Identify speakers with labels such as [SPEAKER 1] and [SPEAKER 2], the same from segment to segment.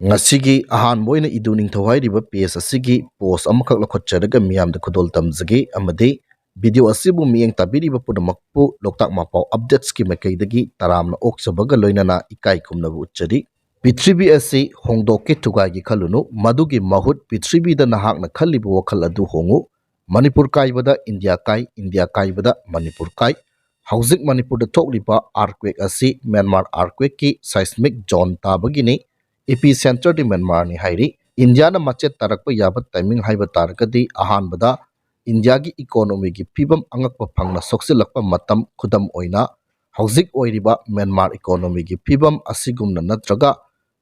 [SPEAKER 1] ngasi ahan boina iduning thawai riba page asigi post amakak lakhotcharaga miyam da khudol tamjagi amade video asibu miyeng tabiriba pudamakpu loktak mapau updates ki makaidagi taramna oksabaga loinana ikai kumnabu uchadi Pitribi asi hongdoke tugagi khalunu madugi mahut Pitribi da nahakna khalibu wakhal adu hongu Manipur kaibada India kaibada Manipur kai Hauzik Manipur da thokliba earthquake asi Myanmar earthquake ki seismic zone tabagini epicenter di Myanmar ni hairi India na machet tarakpa yabat timing haiba tarkadi ahan bada India gi economy gi pibam angakpa phangna soksilakpa matam khudam oina hauzik oiriba Myanmar economy gi pibam asigumna natraga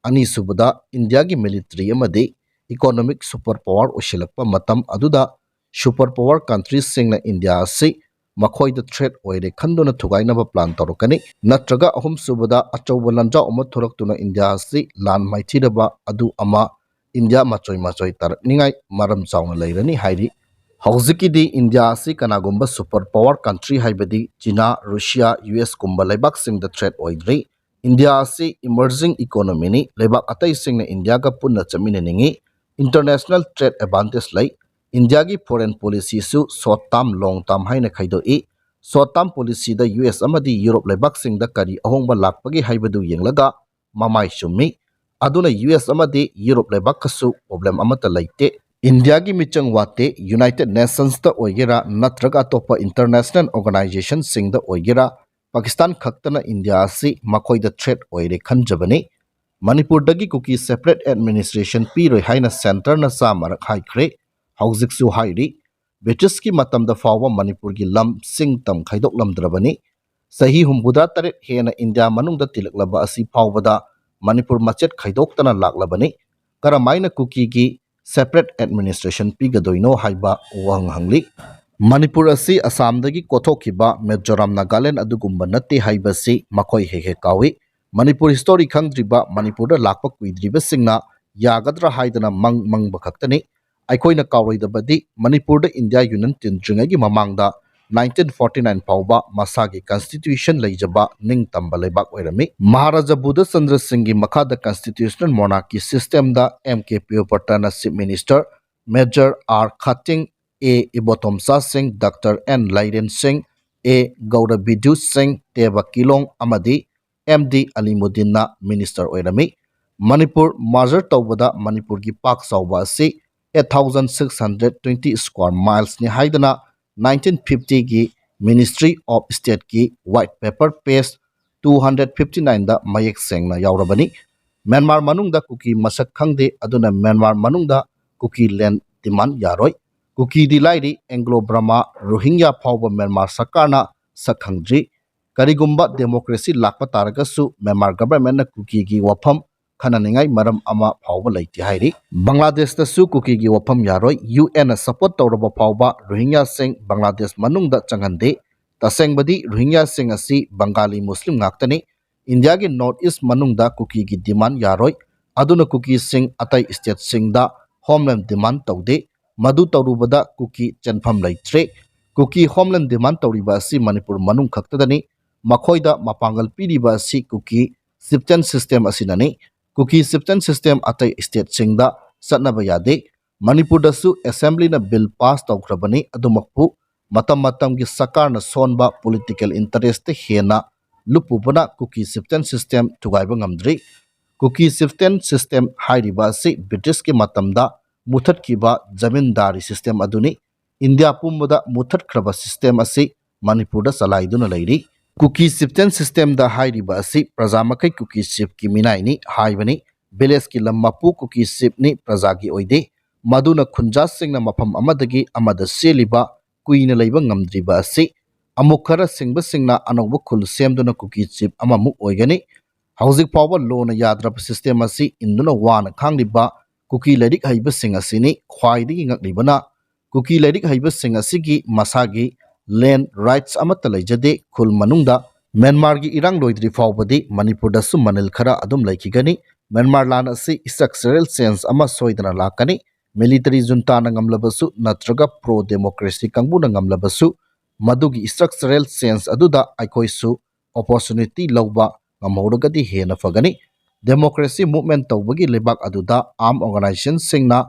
[SPEAKER 1] ani subada India gi military amadi economic superpower oshilakpa matam aduda superpower countries singna India asi makhoi da threat oire khandona thugainaba plan torokani natraga ahum subada achauba lanja oma thoraktuna India asi lan maithiraba adu ama India machoi tarakningai maram chauna leirani hairi Hauzikidi India asi kanagumba superpower country haibadi China Russia US kumba laibak sing the threat oidri India asi emerging economy ni laibak atai sing na India ga punna chamina ningi international trade advantage lai India gi foreign policy su short term long term haina khaido e short term policy da US amadi Europe laibak sing da kari ahongba lakpagi haibadu yenglaga mamai summi aduna US amadi Europe laibak kasu problem amata laite India gi michang wate United Nations da oigera natraga topa international organization sing da oigera Pakistan khaktana India si makhoi da threat oire khanjabani Manipur dagi kuki separate administration piroi haina center na sa marak haikre hauzik su hairi British ki matam da fawa Manipur gi lam sing tam khaidok lamdrabani sahi humbuda tare hena India manung da tilaklaba asi fawada Manipur machet khaidok tana laklabani karamaina kuki gi separate administration pigadoino haiba wang hangli Manipur asi Assam dagi kothokiba Mizoram Nagaland adugumba natte haibasi makhoi heke kawi Manipur history khangdriba Manipur da lakpa kuidriba singna yagadra haidana mang bakhaktani aikoina kawroidabadi Manipur da India Union tindringagi mamangda 1949 fawba masagi constitution leijaba ningtamba leibak oirami Maharaja Buddha Chandra Singh gi makhada constitutional monarchy system da MKPU Patana Chief Minister Major R Khating A Ibotomsa Singh Dr N Laiden Singh A Gaurabidu Singh Teba Kilong amadi MD Alimuddin na minister oirami Manipur merger tawbada Manipur gi pak sawba si 8620 square miles ni haidana 1950 gi Ministry of State ki white paper page 259 da mayek sengna yaurabani Myanmar manungda kuki masak khangde aduna Myanmar manungda kuki land demand yaroi kuki di lairi Anglo Brahma Rohingya phawba Myanmar sakarna sakhangdri karigumba democracy lakpa taragasu Myanmar government na kuki gi wafam khananingai maram ama phawba leiti hairi Bangladesh da su kuki gi wafam yaroi UN support tawraba phawba Rohingya sing Bangladesh manungda changhande tasengbadi Rohingya sing asi Bengali Muslim ngaktani India gi North East manungda kuki gi demand yaroi aduna kuki sing atai state sing da homeland demand tawde madu tawrubada kuki chanpham leitre kuki homeland demand tawriba asi Manipur manung khaktadani makhoida mapangal piriba asi kuki sipten system asinani kuki sipten system atai state singda satnaba yade Manipur da su assembly na bill pass tawkrabani adumakpu matam gi sakar na sonba political interest te hena lupubana kuki sipten system tugaiba ngamdri kuki sipten system hairiba si British ki matamda muthat kiba zamindari system aduni India pumbada muthat kraba system asi Manipur da salaiduna leiri kuki sipten system da hairiba asi prajamakai kuki sip ki minai ni haibani village ki lammapu kuki sip ni prajagi oide maduna khunjas singna mafam amadagi amada seliba kuina leiba ngamdriba asi amukhara singba singna anogba khul semduna kuki chip amamuk oigani hauzik power loan yadrap system asi induna wana khangliba kuki lerik haiba sing asini khwaidigi ngaklibana kuki lerik haiba sing asigi masagi land rights amata leijade khul manungda Myanmar gi irang loidri fawbadi Manipur da su manil khara adum laikigani Myanmar lan asi structural sense ama soidana lakani military junta na ngamlabasu natraga pro democracy kangbu na ngamlabasu madugi structural sense aduda aikoisu opportunity lawba ngamhoragadi hena fagani democracy movement tawbagi lebak aduda arm organization singna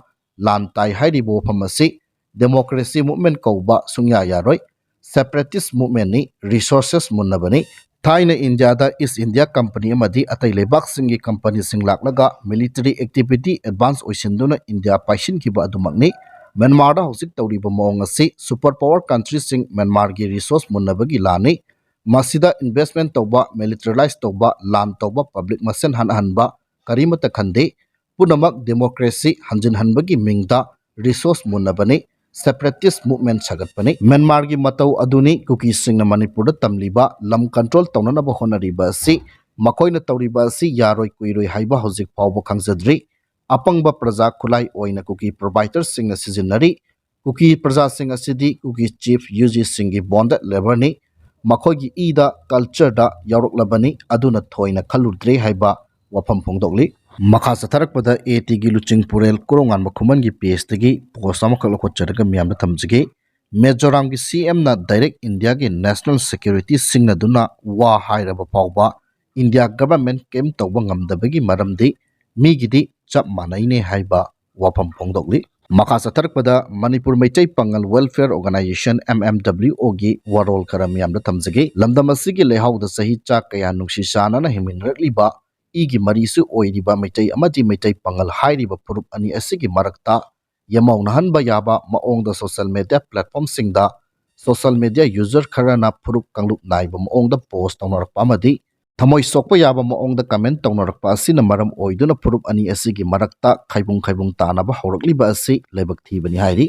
[SPEAKER 1] lan tai hairibo phamasi democracy movement kauba sungya yaroi separatist movement ni resources munnabani Thaina India da East India Company amadi atai lebak singi company singlaknaga military activity advance oisinduna India paishin kiba adumakni Myanmarda hosik tawriba maong asi superpower country sing Myanmar gi resource munnabagi lani Masida investment tawba militarize tawba lan tawba public masen hanba karimata khande punamak democracy hanjin hanbagi mingda resource munnabani separatist movement sagatpani Myanmar gi matau aduni kuki singna Manipur da tamliba lam control tawnana ba honariba si makoina tawriba si yaroi kuiroi haiba hojik pawba khangsadri apangba praja khulai oina kuki provider singna sizinari kuki praja sing asidi kuki chief UG singi bonded labor ni makoigi ida culture da yaroklabani aduna thoina khaludre haiba wafam phongdokli makha satharakpada AT gi luching purel korongan makhuman gi PhD gi post amakal khotcharaga miyamda thamjige Mizoram gi CM na direct India gi national security singna duna wa hairaba pawba India government kem tawba ngamdabagi maramdi migidi chap manaine haiba wafam phongdokli makha satharakpada Manipur Meitai Pangal Welfare Organization MMWO gi warol khara miyamda thamjige lamdamasi gi lehawda sahi cha kaya nungsi sana na himinrakliba igi marisu oiriba Meitai amadi Meitai Pangal hairiba purup ani asigi marakta yamaunahanba yaba maongda social media platform singda social media user kharana purup kanglup naiba maongda post tawnarakpa amadi thamoi sokpa yaba maongda comment tawnarakpa asina maram oiduna purup ani asigi marakta khaibung tanaba haurakliba asi lebak thibani hairi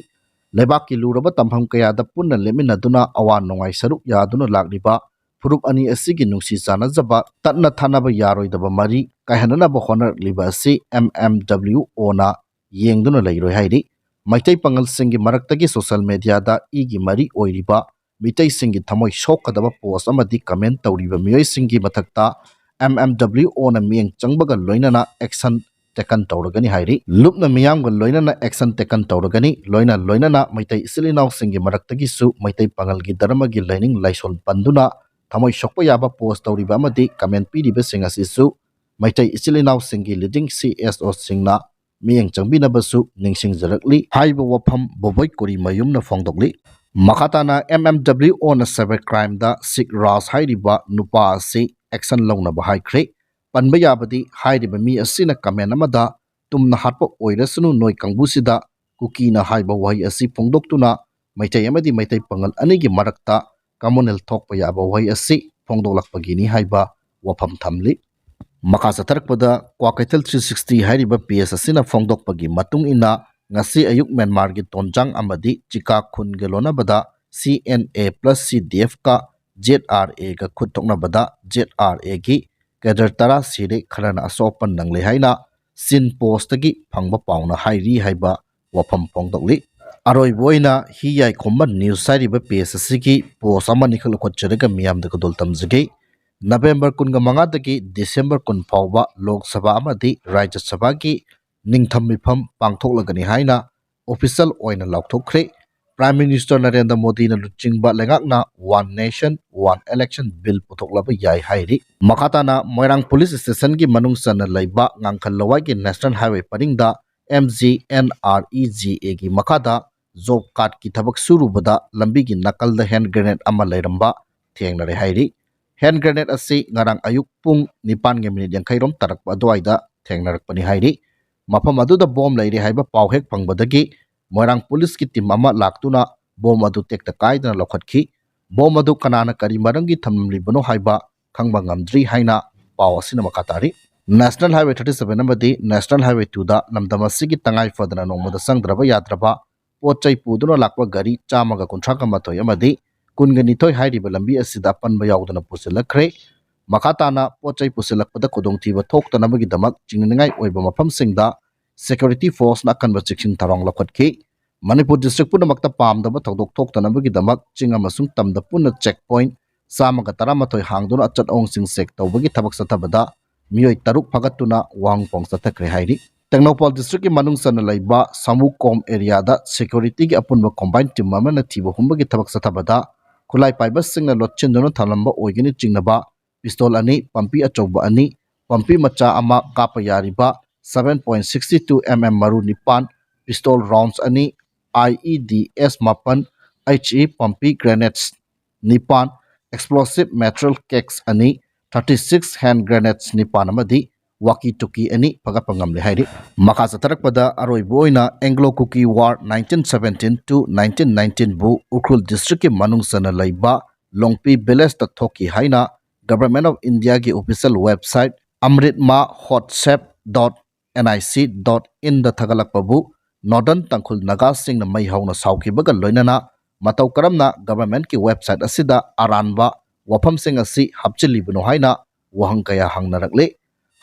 [SPEAKER 1] lebak ki luraba tamham kayada punna leminaduna awan nongai saruk yaduna lakliba purup ani asigi nungsi chanajaba tatna thanaba yaroidaba mari kaihanaba honar liba asi MMWO na yengduna leiroi hairi Maitai Pangal singi maraktagi social media da igi mari oiriba Mitai singi thamoi shokadaba post amadi comment tawriba miyoi singi mathakta MMWO na miyeng changbaga loina na action taken tawragani hairi lupna miyamga loina na action taken tawragani loina na Maitai isilinaw singi maraktagi su Maitai Pangal gi dharma gi lining laisol panduna thamoi shokpa yaba post tawriba amadi comment piriba singasi su Maitai isilinaw singi leading CSO singna miyeng changbinabasu ningsingjarakli haiba wafam boboi kori mayumna fongdokli makhatana MMWO na cyber crime da Sheikh Raaj hairiba nupa asi action lawnaba haikre panba yabadi hairiba mi asina comment amada tumna hatpa oirasunu noi kangbusida kukina haiba wahi asi phongdoktuna Maitai amadi Maitai Pangal anigi marakta communal thokpa yaba wahi asi phongdoklakpagini haiba wafam thamli Makha satharakpada Kwakaital 360 hairiba PS asina phongdokpagi matung ina ngasi ayuk Myanmar gi tonjang amadi chika khun gelona bada CNA plus CDF ka ZRA ga khutokna bada ZRA gi kadar tara Sire kharana asopan nangle haina sin post gi phangba pauna hairi haiba wafam phongdokli aroi boina hi yai khomban news hairiba PS asigi post amani khal khotcharaga miyam da kodol tamjige November kunga mangadagi December kun fawba Lok Sabha amadi Rajya Sabha gi ningthammifam pangthoklagani haina official oina laukthokre Prime Minister Narendra Modi na luchingba lengakna One Nation One Election Bill puthoklaba yai hairi makhatana Moirang Police Station gi manungsana laiba ngangkhallawai gi National Highway paringda MGNREGA gi makhada job card ki thabak surubada lambi gi nakalda hand grenade ama lairamba thengnare hairi hand grenade asi ngarang ayuk pung 9:50 rom tarakpa adwaida thengnarakpani hairi mafam aduda bom lairi haiba paw hek phangbadagi Moirang police ki team ama laktuna bom adu tekta kaidana lokhatkhi bom adu kanana kari marangi thamlibano haiba khangba ngamdri haina paw asina makatari National Highway 37 amadi National Highway 2 da namdamasigi tangai fadana nongmada sangdraba yadraba pochai puduna lakwa gari chamaga kunthaka mathoi amadi kunga nithoi hairiba lambi asida panba yaudana pusilakre makhatana pochai pusilakpada khudongthiba thoktanabagi damak chingningai oiba mafamsingda security force na kanba chiksin tarong lakhatkhi Manipur district punamakta pamdaba thodok thoktanabagi damak chinga masung tamda punna checkpoint samaga taramathoi hangduna achat ong sing sek tawbagi thabak sathabada miyoi taruk phagatuna wangpong sathakre hairi Technopol district ki manung sana laiba Samukom area da security gi apunba combined team amana thiba humbagi thabak sathabada khulai paiba singna lotchin dona thalamba oigini chingnaba pistol ani pampi achauba ani pampi macha ama kapa yariba 7.62 mm maru nipan pistol rounds ani IEDs mapan HE pampi grenades nipan explosive material cakes ani 36 hand grenades nipan amadi waki toki ani pagapangamle hairi makasa tarakpada aroiboina Anglo Cookie War 1917 to 1919 bu Ukrul district ki manung sana laiba longpi village ta thoki haina Government of India ki official website amritmahotshep.nic.in da thagalakpabu Northern Tangkhul Naga sing na mai hauna saukibaga loinana matau karamna government ki website asida aranba wafam sing asi hapchilibno haina wahang kaya hangnarakle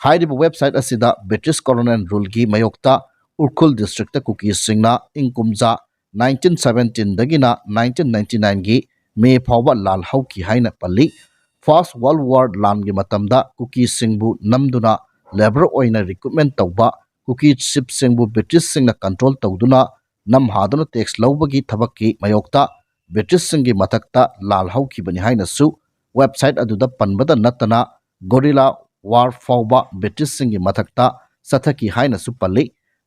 [SPEAKER 1] hairiba website asida British colonial rule gi mayokta Urkhul district ta cookies singna ingkumja 1917 dagina 1999 gi May phawba lal hauki haina palli First World War lan gi matamda cookies singbu namduna labor oina recruitment tawba cookie ship singbu British singna control tawduna nam haduna tax lawbagi thabakki mayokta British singi mathakta lal hauki bani haina su website aduda panbada natana gorilla war fawba British singi mathakta sathaki haina su palli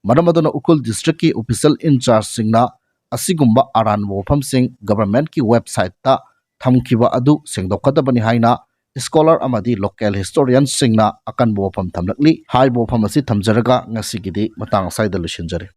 [SPEAKER 1] maramaduna Ukul district ki official in charge singna asigumba aran wofam sing government ki website ta thamkhiba adu sengdokadabani haina scholar amadi local historian singna akan bofam thamlakli hai bofam asi thamjaraga ngasigidi matang saida lushinjare